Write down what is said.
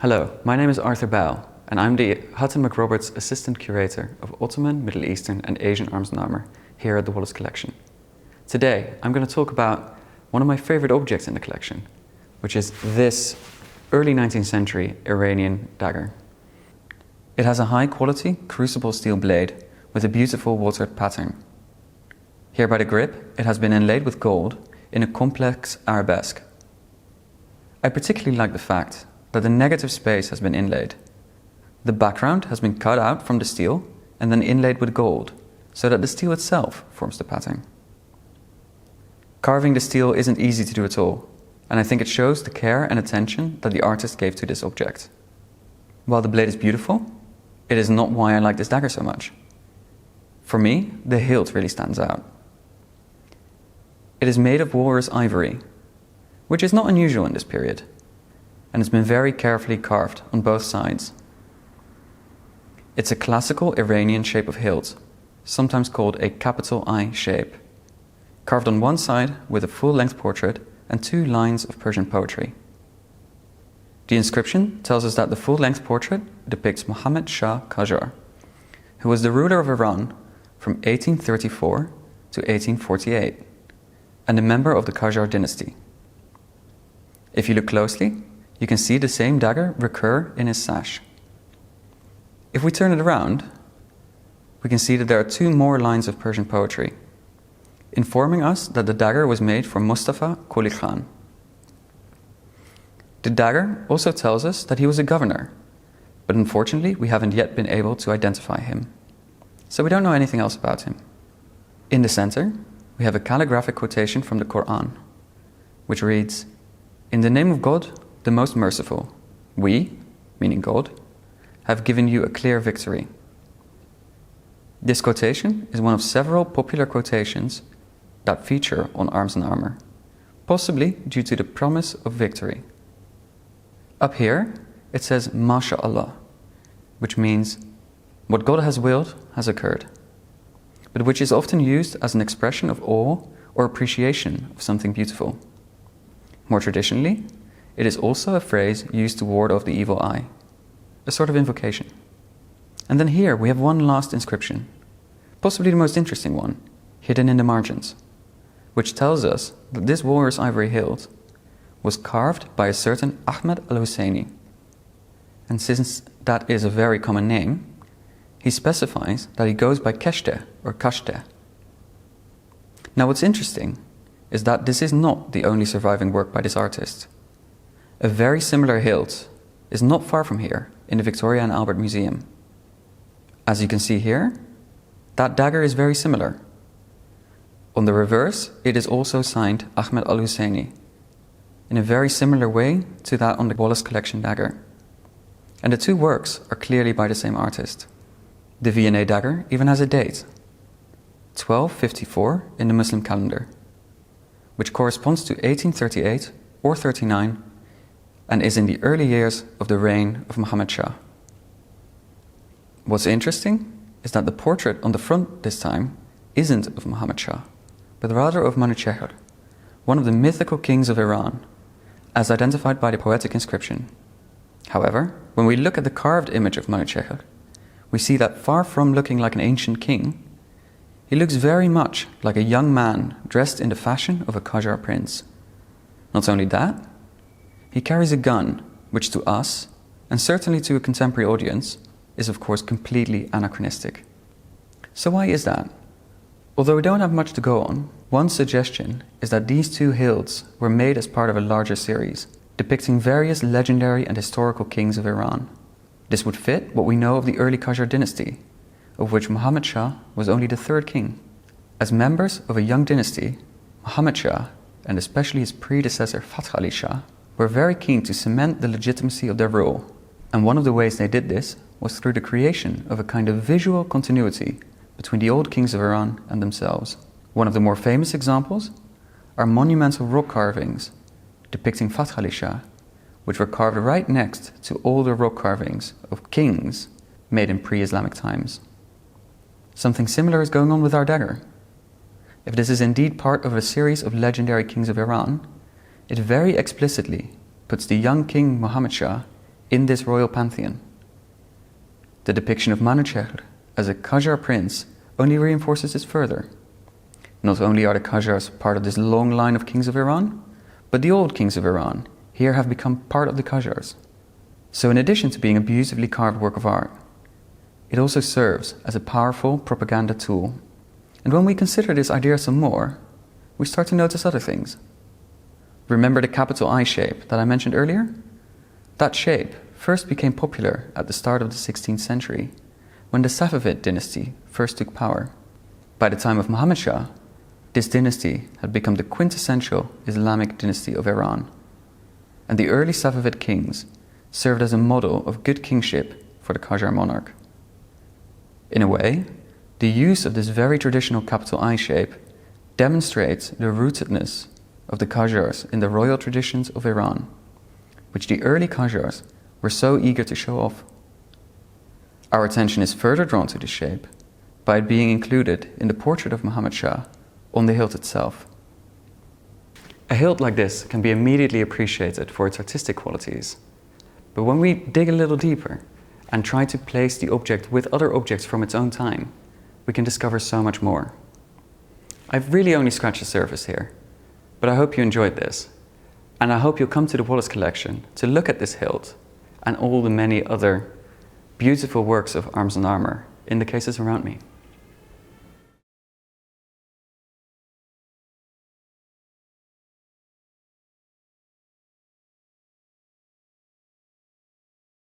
Hello, my name is Arthur Bell, and I'm the Hutton McRoberts Assistant Curator of Ottoman, Middle Eastern and Asian Arms and Armour here at the Wallace Collection. Today, I'm going to talk about one of my favorite objects in the collection, which is this early 19th century Iranian dagger. It has a high quality crucible steel blade with a beautiful watered pattern. Here by the grip, it has been inlaid with gold in a complex arabesque. I particularly like the fact that the negative space has been inlaid. The background has been cut out from the steel and then inlaid with gold, so that the steel itself forms the pattern. Carving the steel isn't easy to do at all, and I think it shows the care and attention that the artist gave to this object. While the blade is beautiful, it is not why I like this dagger so much. For me, the hilt really stands out. It is made of walrus ivory, which is not unusual in this period, and has been very carefully carved on both sides. It's a classical Iranian shape of hilt, sometimes called a capital I shape, carved on one side with a full-length portrait and two lines of Persian poetry. The inscription tells us that the full-length portrait depicts Muhammad Shah Qajar, who was the ruler of Iran from 1834 to 1848, and a member of the Qajar dynasty. If you look closely, you can see the same dagger recur in his sash. If we turn it around, we can see that there are two more lines of Persian poetry, informing us that the dagger was made for Mustafa Quli Khan. The dagger also tells us that he was a governor, but unfortunately we haven't yet been able to identify him, so we don't know anything else about him. In the center, we have a calligraphic quotation from the Quran, which reads, "In the name of God, the most merciful, we," meaning God, "have given you a clear victory." This quotation is one of several popular quotations that feature on Arms and Armour, possibly due to the promise of victory. Up here, it says MashaAllah, which means what God has willed has occurred, but which is often used as an expression of awe or appreciation of something beautiful. More traditionally, it is also a phrase used to ward off the evil eye, a sort of invocation. And then here we have one last inscription, possibly the most interesting one, hidden in the margins, which tells us that this walrus ivory hilt was carved by a certain Ahmed al-Husseini. And since that is a very common name, he specifies that he goes by Keshte or Kashte. Now what's interesting is that this is not the only surviving work by this artist. A very similar hilt is not far from here in the Victoria and Albert Museum. As you can see here, that dagger is very similar. On the reverse, it is also signed Ahmed al-Husseini, in a very similar way to that on the Wallace Collection dagger. And the two works are clearly by the same artist. The V&A dagger even has a date, 1254 in the Muslim calendar, which corresponds to 1838 or 39 and is in the early years of the reign of Muhammad Shah. What's interesting is that the portrait on the front this time isn't of Muhammad Shah, but rather of Manuchehr, one of the mythical kings of Iran, as identified by the poetic inscription. However, when we look at the carved image of Manuchehr, we see that far from looking like an ancient king, he looks very much like a young man dressed in the fashion of a Qajar prince. Not only that, he carries a gun, which to us, and certainly to a contemporary audience, is of course completely anachronistic. So why is that? Although we don't have much to go on, one suggestion is that these two hilts were made as part of a larger series, depicting various legendary and historical kings of Iran. This would fit what we know of the early Qajar dynasty, of which Muhammad Shah was only the third king. As members of a young dynasty, Muhammad Shah, and especially his predecessor Fath Ali Shah, were very keen to cement the legitimacy of their rule, and one of the ways they did this was through the creation of a kind of visual continuity between the old kings of Iran and themselves. One of the more famous examples are monumental rock carvings depicting Fath Ali Shah, which were carved right next to older rock carvings of kings made in pre-Islamic times. Something similar is going on with our dagger. If this is indeed part of a series of legendary kings of Iran, it very explicitly puts the young king Muhammad Shah in this royal pantheon. The depiction of Manuchehr as a Qajar prince only reinforces this further. Not only are the Qajars part of this long line of kings of Iran, but the old kings of Iran here have become part of the Qajars. So in addition to being a beautifully carved work of art, it also serves as a powerful propaganda tool. And when we consider this idea some more, we start to notice other things. Remember the capital I shape that I mentioned earlier? That shape first became popular at the start of the 16th century, when the Safavid dynasty first took power. By the time of Muhammad Shah, this dynasty had become the quintessential Islamic dynasty of Iran, and the early Safavid kings served as a model of good kingship for the Qajar monarch. In a way, the use of this very traditional capital I shape demonstrates the rootedness of the Qajars in the royal traditions of Iran, which the early Qajars were so eager to show off. Our attention is further drawn to this shape by it being included in the portrait of Muhammad Shah on the hilt itself. A hilt like this can be immediately appreciated for its artistic qualities, but when we dig a little deeper and try to place the object with other objects from its own time, we can discover so much more. I've really only scratched the surface here, but I hope you enjoyed this, and I hope you'll come to the Wallace Collection to look at this hilt and all the many other beautiful works of arms and armor in the cases around me.